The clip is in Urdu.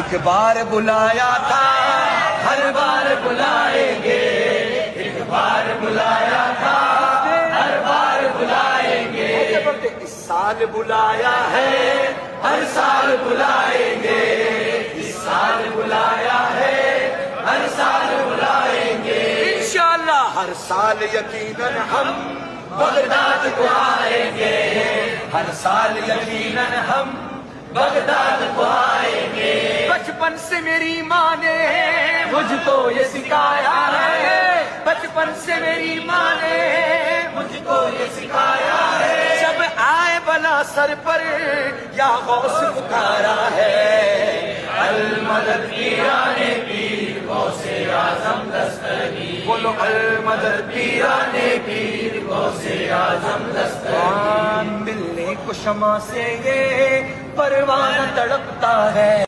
ایک بار بلایا تھا ہر بار بلائیں گے، ایک بار بلایا تھا ہر بار بلائیں گے، اس سال بلایا ہے ہر سال بلائیں گے، اس سال بلایا ہے ہر سال بلائیں گے، انشاءاللہ ہر سال یقیناً ہم بغداد کو آئیں گے، ہر سال یقیناً ہم بغداد کو آئیں گے۔ بچپن سے میری ماں نے مجھ کو یہ سکھایا ہے، بچپن سے میری ماں نے مجھ کو یہ سکھایا ہے، جب آئے بلا سر پر یا غوث پکارا ہے، المدد پیرانے پیر غوث اعظم دستگیر، بولو المدد پیرانے پیر غوث اعظم دستگیر، ملنے کو شمع سے یہ پروانہ تڑپتا ہے۔